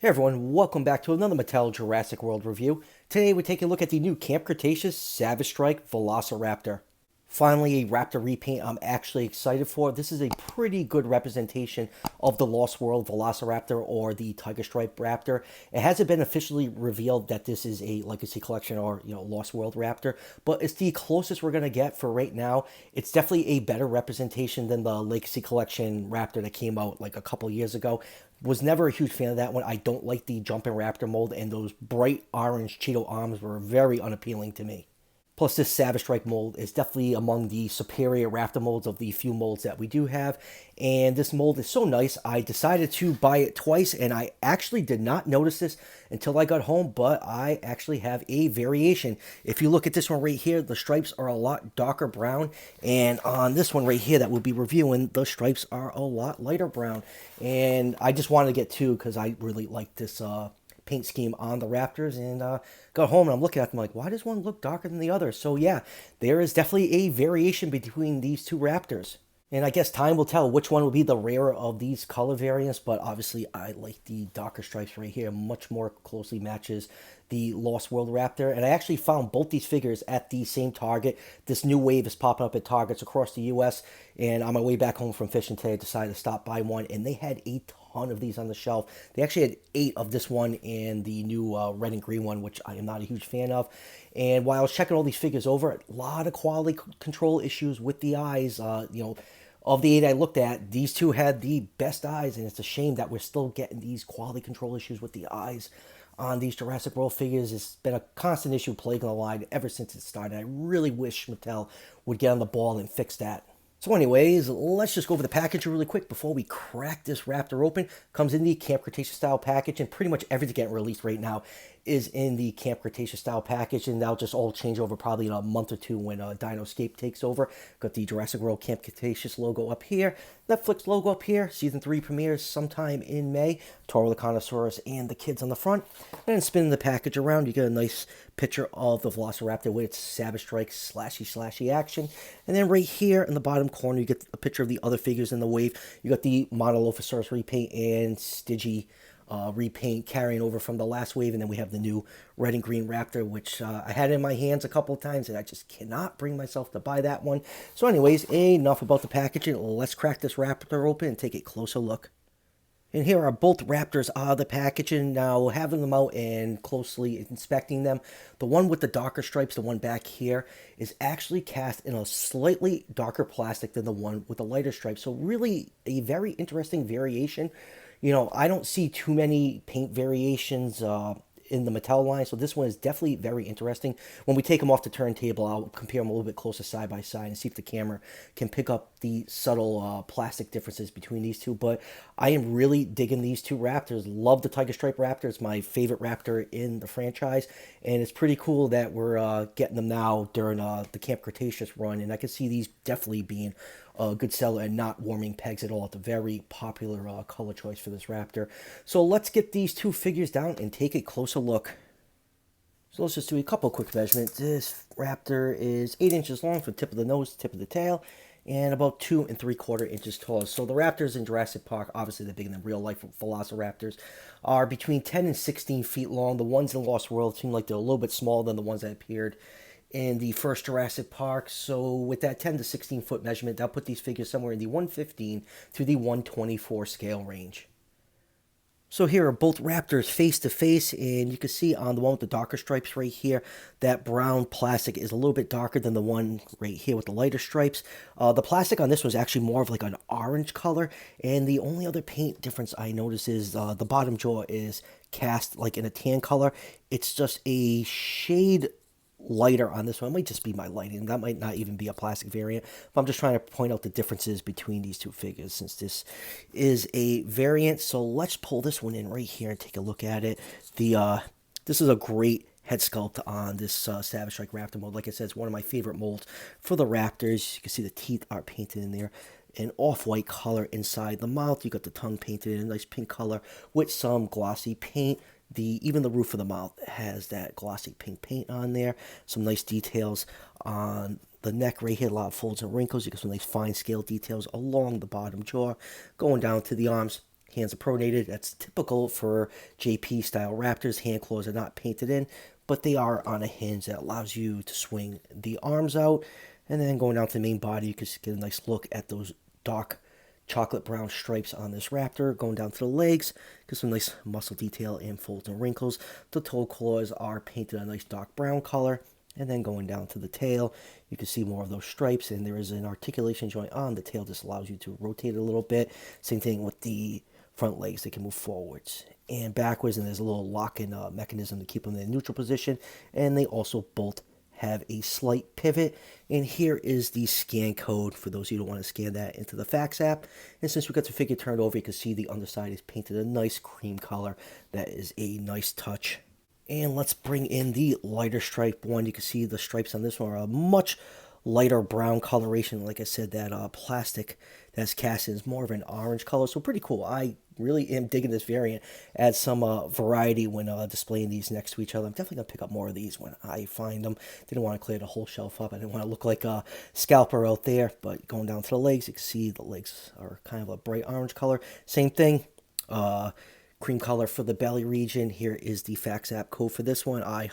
Hey everyone, welcome back to another Mattel Jurassic World review. Today we're taking a look at the new Camp Cretaceous Savage Strike Velociraptor. Finally, a Raptor repaint I'm actually excited for. This is a pretty good representation of the Lost World Velociraptor or the Tiger Stripe Raptor. It hasn't been officially revealed that this is a Legacy Collection or, Lost World Raptor, but it's the closest we're going to get for right now. It's definitely a better representation than the Legacy Collection Raptor that came out like a couple years ago. Was never a huge fan of that one. I don't like the jumping raptor mold, and those bright orange Cheeto arms were very unappealing to me. Plus, this Savage Strike mold is definitely among the superior Raptor molds of the few molds that we do have. And this mold is so nice, I decided to buy it twice, and I actually did not notice this until I got home, but I actually have a variation. If you look at this one right here, the stripes are a lot darker brown, and on this one right here that we'll be reviewing, the stripes are a lot lighter brown. And I just wanted to get two because I really like this paint scheme on the Raptors, and got home and I'm looking at them like, why does one look darker than the other? So yeah, there is definitely a variation between these two Raptors. And I guess time will tell which one will be the rarer of these color variants, but obviously I like the darker stripes right here. Much more closely matches the Lost World Raptor. And I actually found both these figures at the same Target. This new wave is popping up at Targets across the U.S. And on my way back home from fishing today, I decided to stop by one, and they had a ton of these on the shelf. They actually had 8 of this one and the new red and green one, which I am not a huge fan of. And while I was checking all these figures over, a lot of quality control issues with the eyes. Of the 8 I looked at, these two had the best eyes, and it's a shame that we're still getting these quality control issues with the eyes on these Jurassic World figures. It's been a constant issue plaguing the line ever since it started. I really wish Mattel would get on the ball and fix that. So anyways, let's just go over the package really quick before we crack this Raptor open. Comes in the Camp Cretaceous style package, and pretty much everything getting released right now is in the Camp Cretaceous style package, and that'll just all change over probably in a month or two when Dinoscape takes over. Got the Jurassic World Camp Cretaceous logo up here, Netflix logo up here, Season 3 premieres sometime in May, Toro the Connosaurus and the kids on the front. And then spinning the package around, you get a nice picture of the Velociraptor with its Savage Strike slashy action. And then right here in the bottom corner, you get a picture of the other figures in the wave. You got the Monolophosaurus repaint and Stygie repaint carrying over from the last wave, and then we have the new red and green Raptor, which I had in my hands a couple of times, and I just cannot bring myself to buy that one. So anyways, enough about the packaging. Let's crack this Raptor open and take a closer look. And here are both Raptors out of the packaging. Now, having them out and closely inspecting them, the one with the darker stripes, the one back here, is actually cast in a slightly darker plastic than the one with the lighter stripes. So really a very interesting variation. I don't see too many paint variations in the Mattel line, so this one is definitely very interesting. When we take them off the turntable, I'll compare them a little bit closer side by side and see if the camera can pick up the subtle plastic differences between these two. But I am really digging these two Raptors. Love the Tiger Stripe Raptor. It's my favorite Raptor in the franchise, and it's pretty cool that we're getting them now during the Camp Cretaceous run, and I can see these definitely being a good seller and not warming pegs at all. It's a very popular color choice for this Raptor. So let's get these two figures down and take a closer look. So let's just do a couple quick measurements. This Raptor is 8 inches long from tip of the nose to tip of the tail, and about 2 3/4 inches tall. So the Raptors in Jurassic Park, obviously they're bigger than real life Velociraptors, are between 10 and 16 feet long. The ones in Lost World seem like they're a little bit smaller than the ones that appeared in the first Jurassic Park. So with that 10 to 16 foot measurement, that'll put these figures somewhere in the 115 to the 124 scale range. So here are both Raptors face to face, and you can see on the one with the darker stripes right here, that brown plastic is a little bit darker than the one right here with the lighter stripes. The plastic on this one is actually more of like an orange color, and the only other paint difference I notice is the bottom jaw is cast like in a tan color. It's just a shade lighter on this one. It might just be my lighting. That might not even be a plastic variant. But I'm just trying to point out the differences between these two figures since this is a variant. So let's pull this one in right here and take a look at it. This is a great head sculpt on this Savage Strike Raptor mold. Like I said, it's one of my favorite molds for the Raptors. You can see the teeth are painted in there. An off-white color inside the mouth. You got the tongue painted in a nice pink color with some glossy paint. Even the roof of the mouth has that glossy pink paint on there. Some nice details on the neck right here. A lot of folds and wrinkles. You get some nice fine scale details along the bottom jaw, going down to the arms. Hands are pronated. That's typical for JP style Raptors. Hand claws are not painted in, but they are on a hinge that allows you to swing the arms out. And then going down to the main body, you can get a nice look at those dark chocolate brown stripes on this Raptor. Going down to the legs, get some nice muscle detail and folds and wrinkles. The toe claws are painted a nice dark brown color. And then going down to the tail, you can see more of those stripes, and there is an articulation joint on the tail. This allows you to rotate it a little bit. Same thing with the front legs. They can move forwards and backwards, and there's a little lock-in mechanism to keep them in a neutral position. And they also both have a slight pivot. And here is the scan code for those of you who don't want to scan that into the fax app. And since we got the figure turned over, you can see the underside is painted a nice cream color. That is a nice touch. And let's bring in the lighter stripe one. You can see the stripes on this one are a much lighter brown coloration. Like I said, that plastic that's cast in is more of an orange color. So pretty cool. I really am digging this variant. Adds some variety when displaying these next to each other. I'm definitely going to pick up more of these when I find them. Didn't want to clear the whole shelf up. I didn't want to look like a scalper out there. But going down to the legs, you can see the legs are kind of a bright orange color. Same thing. Cream color for the belly region. Here is the fax app code for this one. I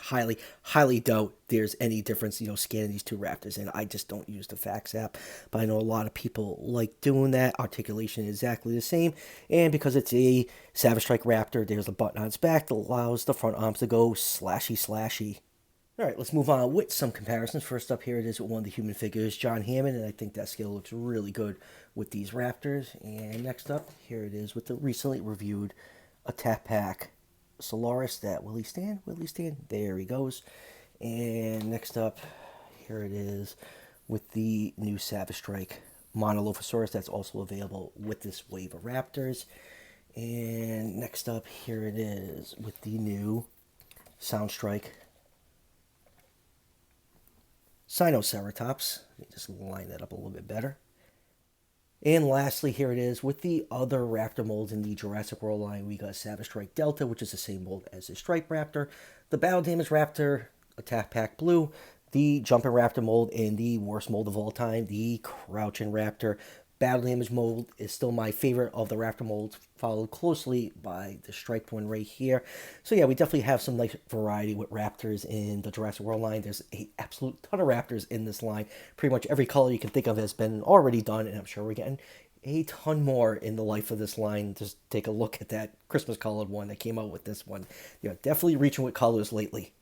highly doubt there's any difference, scanning these two Raptors, and I just don't use the fax app. But I know a lot of people like doing that. Articulation is exactly the same, and because it's a Savage Strike Raptor, there's a button on its back that allows the front arms to go slashy. All right, let's move on with some comparisons. First up, here it is with one of the human figures, John Hammond, and I think that scale looks really good with these Raptors. And next up, here it is with the recently reviewed Attack Pack Solaris. That will he stand? There he goes. And next up, here it is with the new Savage Strike Monolophosaurus. That's also available with this wave of Raptors. And next up, here it is with the new Soundstrike Sinoceratops. Let me just line that up a little bit better. And lastly, here it is with the other Raptor molds in the Jurassic World line. We got Savage Strike Delta, which is the same mold as the Stripe Raptor, the Battle Damage Raptor, Attack Pack Blue, the Jumping Raptor mold, and the worst mold of all time, the Crouching Raptor. Battle Damage mold is still my favorite of the Raptor molds, followed closely by the striped one right here. So yeah, we definitely have some nice variety with Raptors in the Jurassic World line. There's an absolute ton of Raptors in this line. Pretty much every color you can think of has been already done, and I'm sure we're getting a ton more in the life of this line. Just take a look at that Christmas colored one that came out with this one. Definitely reaching with colors lately.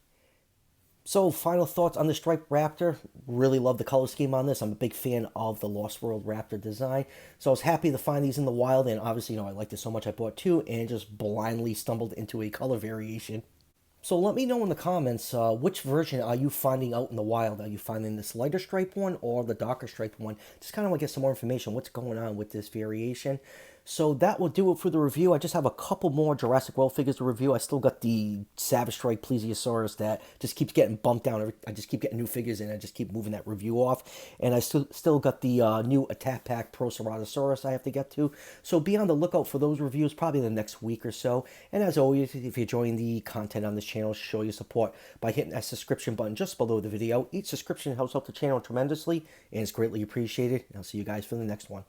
So, final thoughts on the Striped Raptor. Really love the color scheme on this. I'm a big fan of the Lost World Raptor design. So I was happy to find these in the wild, and obviously, I liked it so much I bought two and just blindly stumbled into a color variation. So let me know in the comments, which version are you finding out in the wild? Are you finding this lighter striped one or the darker striped one? Just kind of want to get some more information. What's going on with this variation? So that will do it for the review. I just have a couple more Jurassic World figures to review. I still got the Savage Strike Plesiosaurus that just keeps getting bumped down. I just keep getting new figures and I just keep moving that review off. And I still got the new Attack Pack Proceratosaurus I have to get to. So be on the lookout for those reviews probably in the next week or so. And as always, if you're enjoying the content on this channel, show your support by hitting that subscription button just below the video. Each subscription helps out the channel tremendously and it's greatly appreciated. And I'll see you guys for the next one.